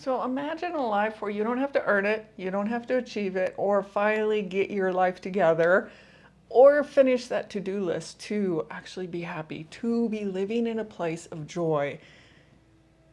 So imagine a life where you don't have to earn it, you don't have to achieve it, or finally get your life together, or finish that to-do list to actually be happy, to be living in a place of joy.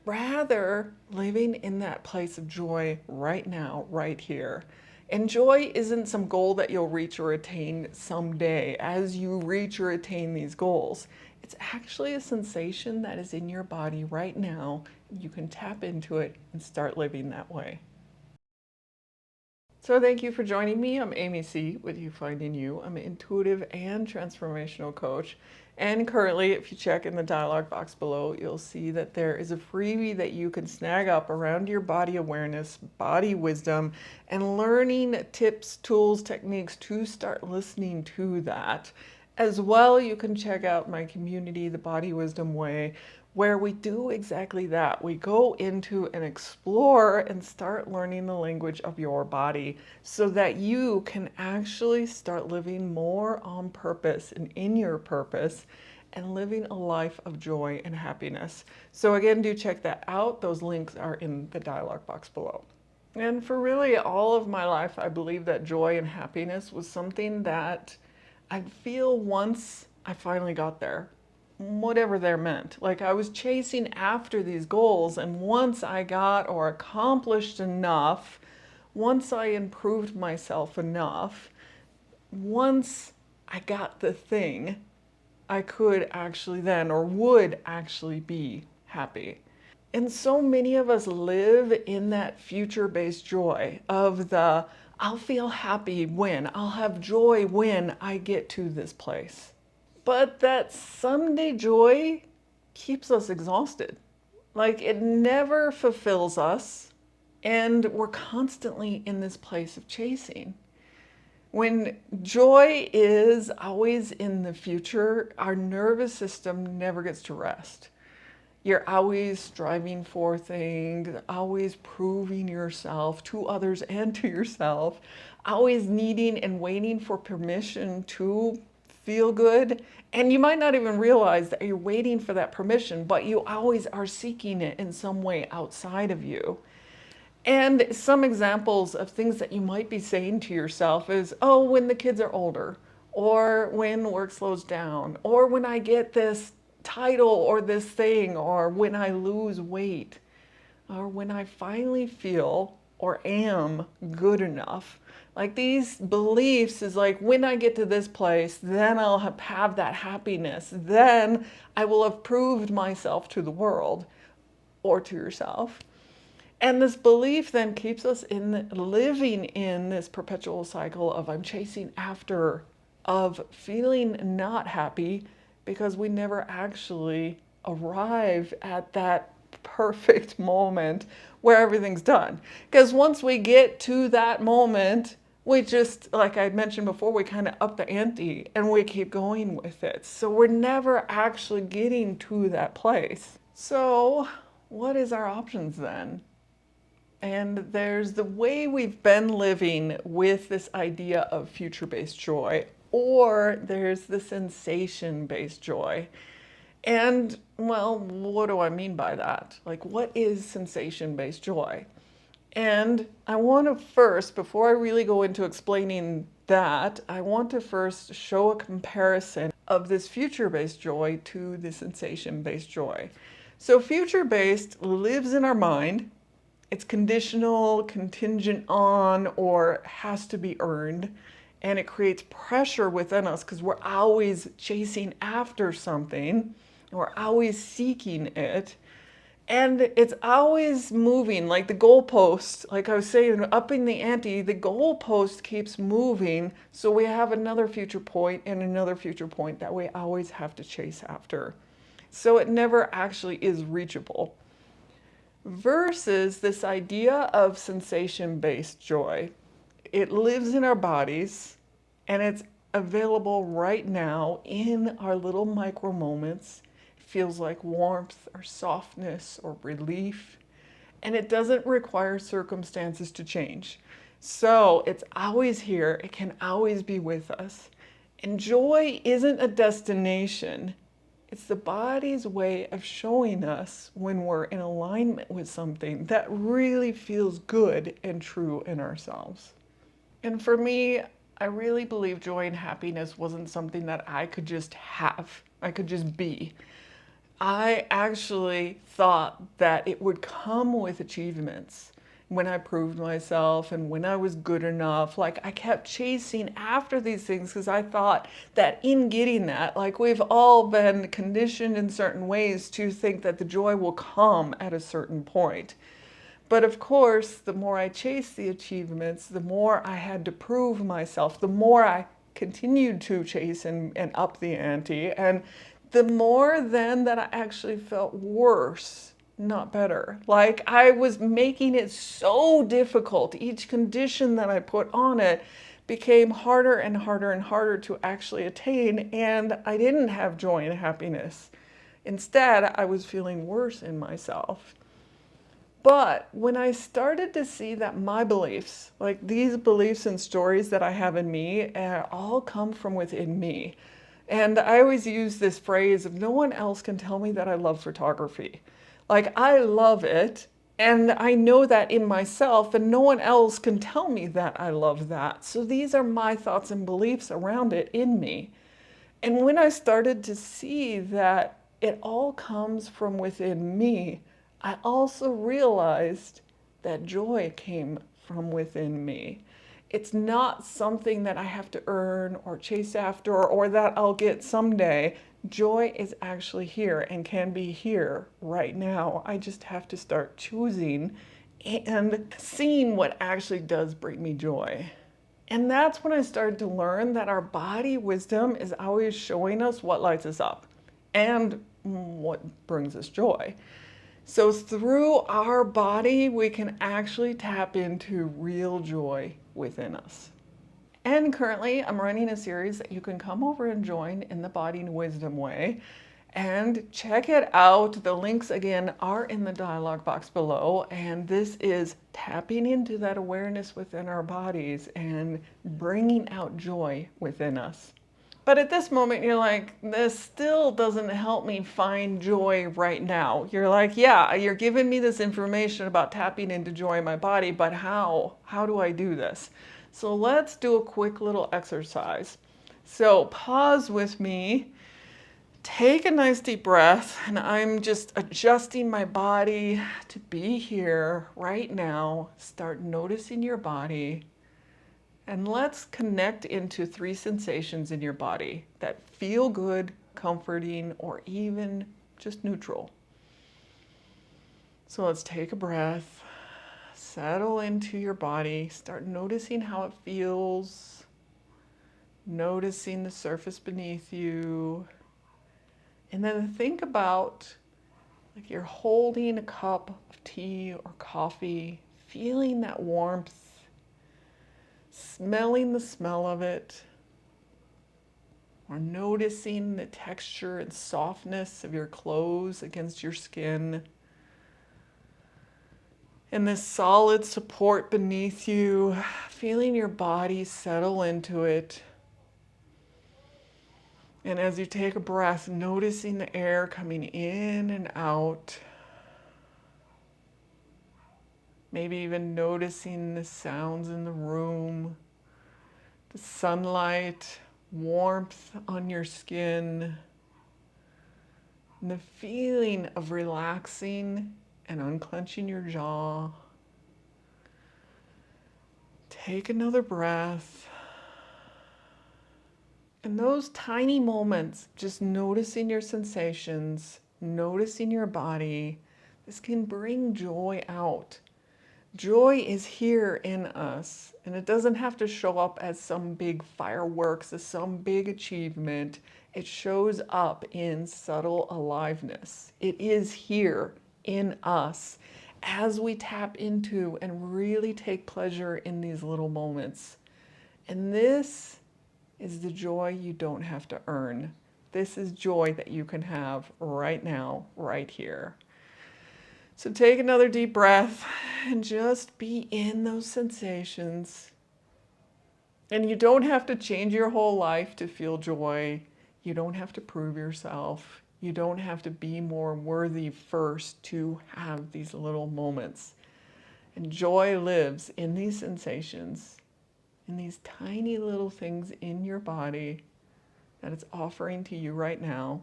Rather, living in that place of joy right now, right here. And joy isn't some goal that you'll reach or attain someday as you reach or attain these goals. It's actually a sensation that is in your body right now. You can tap into it and start living that way. So thank you for joining me. I'm AmyC with You Finding You. I'm an intuitive and transformational coach. And currently, if you check in the dialog box below, you'll see that there is a freebie that you can snag up around your body awareness, body wisdom, and learning tips, tools, techniques to start listening to that. As well, you can check out my community, The Body Wisdom Way, where we do exactly that. We go into and explore and start learning the language of your body so that you can actually start living more on purpose and in your purpose and living a life of joy and happiness. So again, do check that out. Those links are in the dialog box below. And for really all of my life, I believe that joy and happiness was something that I'd feel once I finally got there, whatever they're meant. Like I was chasing after these goals, and once I got or accomplished enough, once I improved myself enough, once I got the thing, I could actually then or would actually be happy. And so many of us live in that future-based joy of the I'll feel happy when, I'll have joy when I get to this place. But that someday joy keeps us exhausted. Like it never fulfills us, and we're constantly in this place of chasing. When joy is always in the future, our nervous system never gets to rest. You're always striving for things, always proving yourself to others and to yourself, always needing and waiting for permission to feel good. And you might not even realize that you're waiting for that permission, but you always are seeking it in some way outside of you. And some examples of things that you might be saying to yourself is, oh, when the kids are older, or when work slows down, or when I get this title or this thing, or when I lose weight, or when I finally feel or am good enough. Like these beliefs is like, when I get to this place, then I'll have that happiness. Then I will have proved myself to the world or to yourself. And this belief then keeps us in living in this perpetual cycle of I'm chasing after, of feeling not happy because we never actually arrive at that perfect moment where everything's done. Because once we get to that moment, we just, like I mentioned before, we kind of up the ante and we keep going with it. So we're never actually getting to that place. So what is our options then? And there's the way we've been living with this idea of future-based joy, or there's the sensation-based joy. And, well, what do I mean by that? Like, what is sensation-based joy? And I want to first, before I really go into explaining that, I want to first show a comparison of this future-based joy to the sensation-based joy. So future-based lives in our mind. It's conditional, contingent on, or has to be earned. And it creates pressure within us because we're always chasing after something. We're always seeking it. And it's always moving, like the goalpost, like I was saying, upping the ante, the goalpost keeps moving. So we have another future point and another future point that we always have to chase after. So it never actually is reachable. Versus this idea of sensation-based joy. It lives in our bodies and it's available right now in our little micro moments. It feels like warmth or softness or relief, and it doesn't require circumstances to change. So it's always here, it can always be with us. And joy isn't a destination, It's the body's way of showing us when we're in alignment with something that really feels good and true in ourselves. And for me, I really believe joy and happiness wasn't something that I could just have, I could just be. I actually thought that it would come with achievements when I proved myself and when I was good enough. Like I kept chasing after these things because I thought that in getting that, like we've all been conditioned in certain ways to think that the joy will come at a certain point. But of course, the more I chased the achievements, the more I had to prove myself, the more I continued to chase and up the ante, and the more then that I actually felt worse, not better. Like I was making it so difficult. Each condition that I put on it became harder and harder and harder to actually attain, and I didn't have joy and happiness. Instead, I was feeling worse in myself. But when I started to see that my beliefs, like these beliefs and stories that I have in me, all come from within me. And I always use this phrase of no one else can tell me that I love photography. Like I love it, and I know that in myself, and no one else can tell me that I love that. So these are my thoughts and beliefs around it in me. And when I started to see that it all comes from within me, I also realized that joy came from within me. It's not something that I have to earn or chase after or that I'll get someday. Joy is actually here and can be here right now. I just have to start choosing and seeing what actually does bring me joy. And that's when I started to learn that our body wisdom is always showing us what lights us up and what brings us joy. So through our body, we can actually tap into real joy within us. And currently, I'm running a series that you can come over and join in the Body and Wisdom Way. And check it out. The links again are in the dialog box below. And this is tapping into that awareness within our bodies and bringing out joy within us. But at this moment, you're like, this still doesn't help me find joy right now. You're like, yeah, you're giving me this information about tapping into joy in my body, but how? How do I do this? So let's do a quick little exercise. So pause with me. Take a nice deep breath, and I'm just adjusting my body to be here right now. Start noticing your body, and let's connect into 3 sensations in your body that feel good, comforting, or even just neutral. So let's take a breath, settle into your body, start noticing how it feels, noticing the surface beneath you. And then think about like you're holding a cup of tea or coffee, feeling that warmth, smelling the smell of it, or noticing the texture and softness of your clothes against your skin, and this solid support beneath you, feeling your body settle into it. And as you take a breath, noticing the air coming in and out. Maybe even noticing the sounds in the room, the sunlight, warmth on your skin, and the feeling of relaxing and unclenching your jaw. Take another breath. And those tiny moments, just noticing your sensations, noticing your body, this can bring joy out. Joy is here in us, and it doesn't have to show up as some big fireworks, as some big achievement. It shows up in subtle aliveness. It is here in us as we tap into and really take pleasure in these little moments. And this is the joy you don't have to earn. This is joy that you can have right now, right here. So take another deep breath and just be in those sensations. And you don't have to change your whole life to feel joy. You don't have to prove yourself. You don't have to be more worthy first to have these little moments. And joy lives in these sensations, in these tiny little things in your body that it's offering to you right now.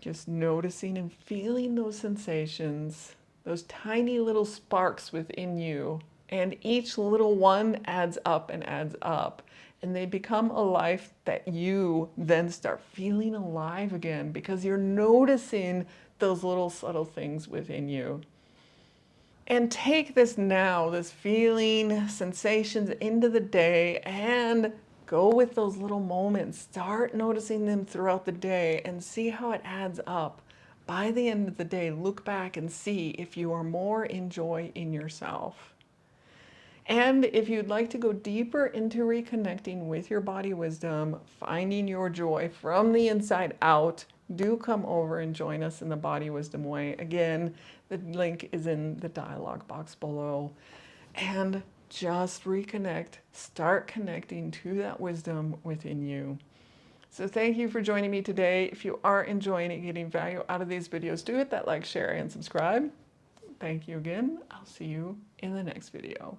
Just noticing and feeling those sensations, those tiny little sparks within you. And each little one adds up and adds up. And they become a life that you then start feeling alive again because you're noticing those little subtle things within you. And take this now, this feeling, sensations into the day, and go with those little moments. Start noticing them throughout the day and see how it adds up. By the end of the day, look back and see if you are more in joy in yourself. And if you'd like to go deeper into reconnecting with your body wisdom, finding your joy from the inside out, do come over and join us in the Body Wisdom Way. Again, the link is in the dialog box below. And just reconnect, start connecting to that wisdom within you. So thank you for joining me today. If you are enjoying and getting value out of these videos, do hit that like, share, and subscribe. Thank you again. I'll see you in the next video.